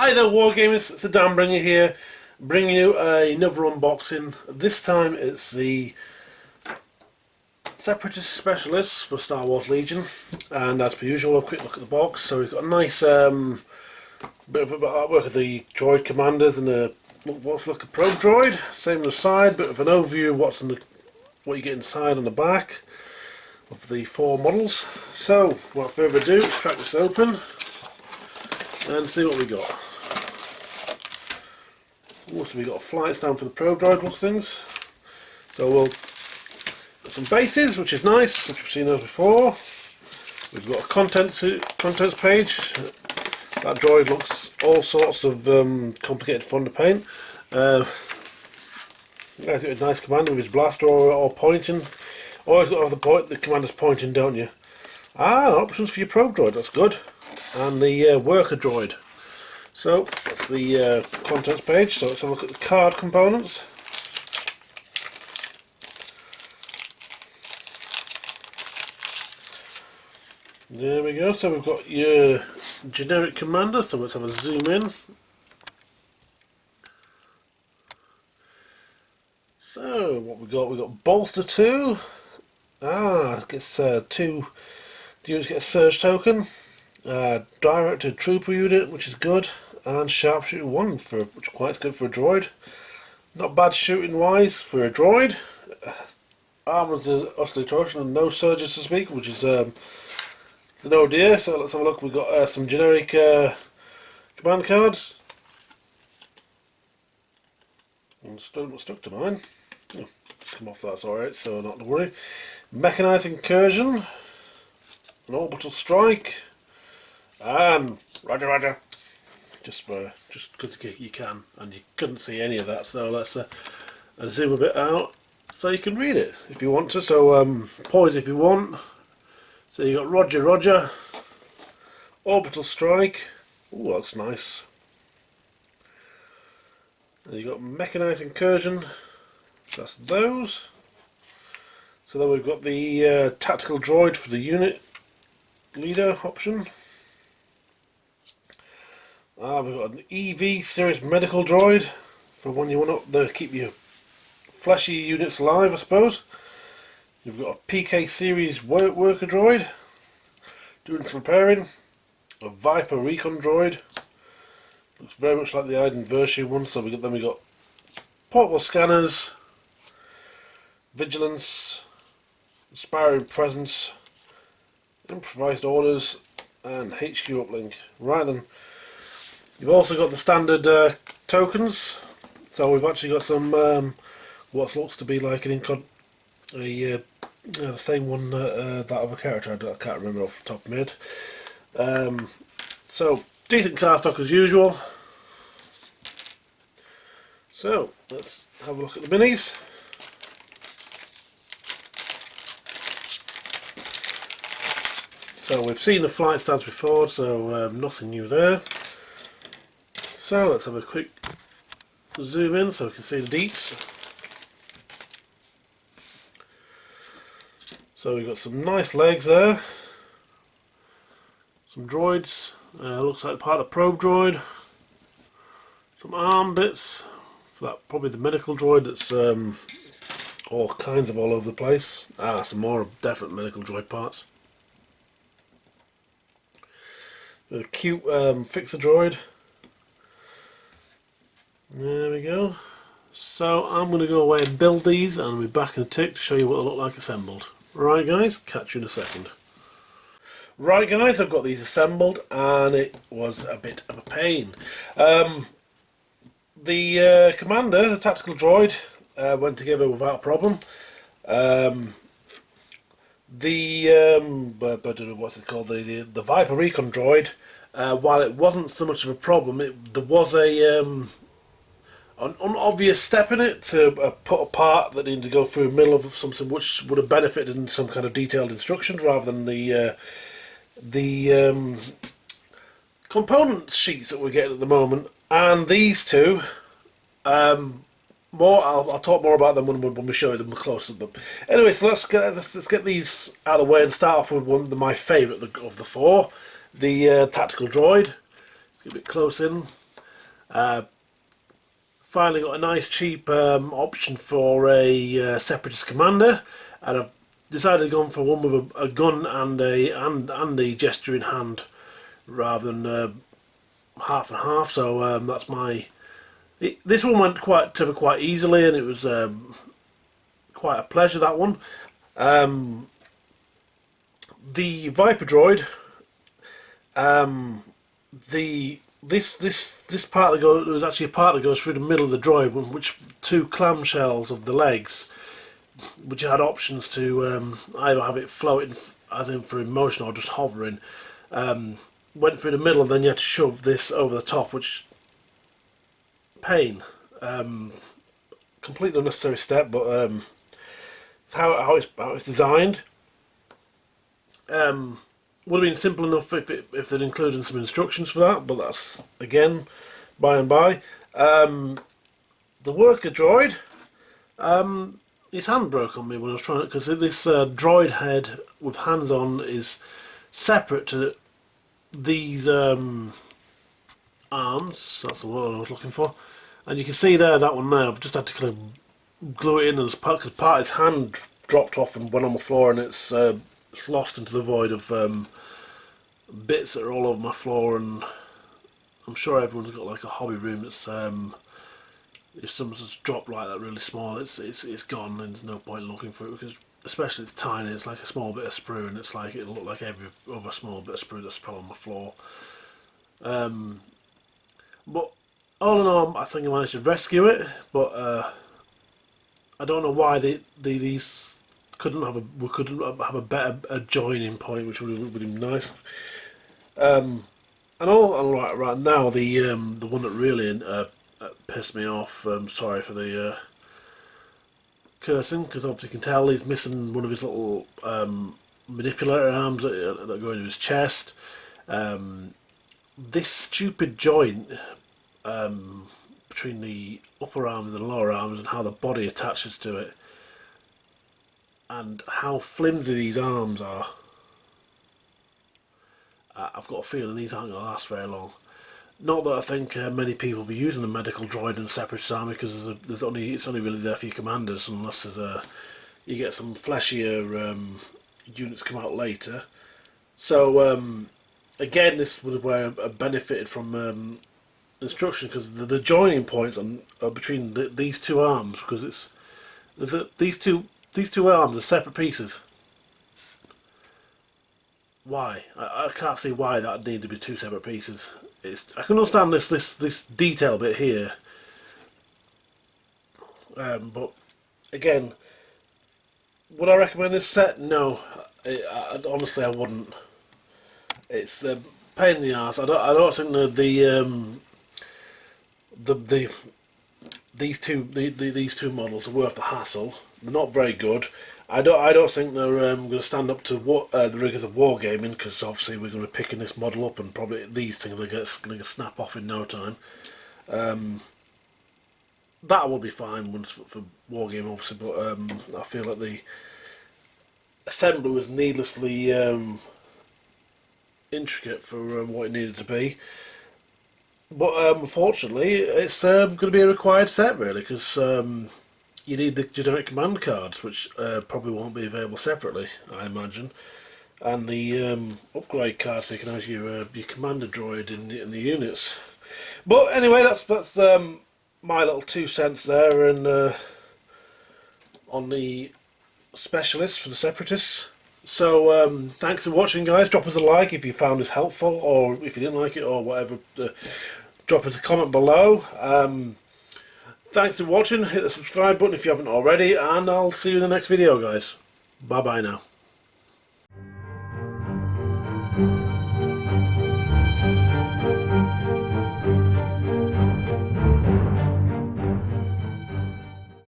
Hi there WarGamers, it's DanBringa here, bringing you another unboxing. This time it's the Separatists Specialists for Star Wars Legion, and as per usual, a quick look at the box. So we've got a nice bit of artwork of the droid commanders and a what's like a probe droid. Same on the side, bit of an overview of what you get inside on the back of the four models. So without further ado, let's crack this open and see what we got. Also, we got a flight stand for the probe droid looks things. So we'll got some bases, which is nice, which we've seen those before. We've got a contents page. That droid looks all sorts of complicated fun to paint. Guy's got a nice commander with his blaster or pointing. Always got to have the commander's pointing, don't you? Options for your probe droid, that's good. And the worker droid. So that's the contents page. So let's have a look at the card components. There we go. So we've got your generic commander. So let's have a zoom in. So what we got? We got bolster 2. Gets 2 units get a surge token. Directed trooper unit, which is good, and sharpshooter 1, which is quite good for a droid. Not bad shooting wise for a droid. Armor's Elstonation and no surges to speak, which is it's an idea. So let's have a look. We've got some generic command cards. And still not stuck to mine. Oh, just come off, that's alright, so not to worry. Mechanized incursion, an orbital strike, and Roger. Just because you can, and you couldn't see any of that, so let's zoom a bit out so you can read it if you want to. So pause if you want. So you got Roger, orbital strike. Oh, that's nice. And you got mechanized incursion. That's those. So then we've got the tactical droid for the unit leader option. We've got an EV series medical droid for when you want to keep your fleshy units alive, I suppose. You've got a PK series worker droid doing some repairing. A Viper recon droid. Looks very much like the Iden Versio one. So we got portable scanners, vigilance, inspiring presence, improvised orders, and HQ uplink. Right then. You've also got the standard tokens, so we've actually got some what looks to be like the same one that other character I can't remember off the top of my head. So decent card stock as usual. So let's have a look at the minis. So we've seen the flight stands before, so nothing new there. So let's have a quick zoom in so we can see the deets. So we've got some nice legs there. Some droids. Looks like part of the probe droid. Some arm bits for that, probably the medical droid that's all kinds of all over the place. Some more definite medical droid parts. A cute fixer droid. There we go. So I'm going to go away and build these, and I'll be back in a tick to show you what they look like assembled. Right guys, catch you in a second. Right guys, I've got these assembled, and it was a bit of a pain. The commander, the tactical droid, went together without a problem. What's it called? The Viper recon droid. While it wasn't so much of a problem, there was an unobvious step in it to put a part that needed to go through the middle of something which would have benefited in some kind of detailed instructions rather than the component sheets that we're getting at the moment. And these two, I'll talk more about them when we show you them closer. But anyway, so let's get these out of the way and start off with one of my favourite of the four, the tactical droid. Get a bit close in. Finally got a nice cheap option for a Separatist commander, and I've decided to go for one with a gun and the gesture in hand rather than half and half. So that's my. This one went together quite easily, and it was quite a pleasure, that one. The Viper droid. This part that goes, there was actually a part that goes through the middle of the droid, which two clamshells of the legs, which had options to either have it floating as in for in motion or just hovering. Went through the middle, and then you had to shove this over the top, which pain. Completely unnecessary step, but how it's designed. Would have been simple enough if they'd included some instructions for that, but that's again by and by. The worker droid, his hand broke on me when I was trying it, because this droid head with hands on is separate to these arms. That's the word I was looking for, and you can see there, that one there, I've just had to kind of glue it in, and because part of his hand dropped off and went on the floor, and it's lost into the void of bits that are all over my floor. And I'm sure everyone's got like a hobby room that's if someone's just dropped like that really small, it's gone, and there's no point looking for it, because especially it's tiny, it's like a small bit of sprue, and it's like it'll look like every other small bit of sprue that's fell on the floor. But all in all, I think I managed to rescue it, but I don't know why these couldn't have a better joining point, which would have been nice. And right now, the one that really pissed me off. Sorry for the cursing, because obviously you can tell he's missing one of his little manipulator arms that go into his chest. This stupid joint between the upper arms and lower arms, and how the body attaches to it, and how flimsy these arms are. I've got a feeling these aren't going to last very long. Not that I think many people will be using a medical droid in the Separatist army, because it's only really there for your commanders, unless you get some fleshier units come out later. So again, this was where I benefited from instruction, because the joining points are between these two arms, because these two arms are separate pieces. Why? I can't see why that need to be two separate pieces. I can understand this detail bit here, but again, would I recommend this set? No, honestly I wouldn't. It's a pain in the arse. I don't think these two models are worth the hassle. They're not very good. I don't think they're going to stand up to the rigours of wargaming, because obviously we're going to be picking this model up, and probably these things are going to snap off in no time. That will be fine once for wargaming, obviously, but I feel like the assembly was needlessly intricate for what it needed to be. But unfortunately, it's going to be a required set, really, because you need the generic command cards, which probably won't be available separately, I imagine, and the upgrade cards so you can have your commander droid in the units. But anyway, that's my little 2 cents there, and on the specialists for the Separatists. So thanks for watching, guys. Drop us a like if you found this helpful, or if you didn't like it, or whatever. Drop us a comment below. Thanks for watching. Hit the subscribe button if you haven't already, and I'll see you in the next video, guys. Bye bye now.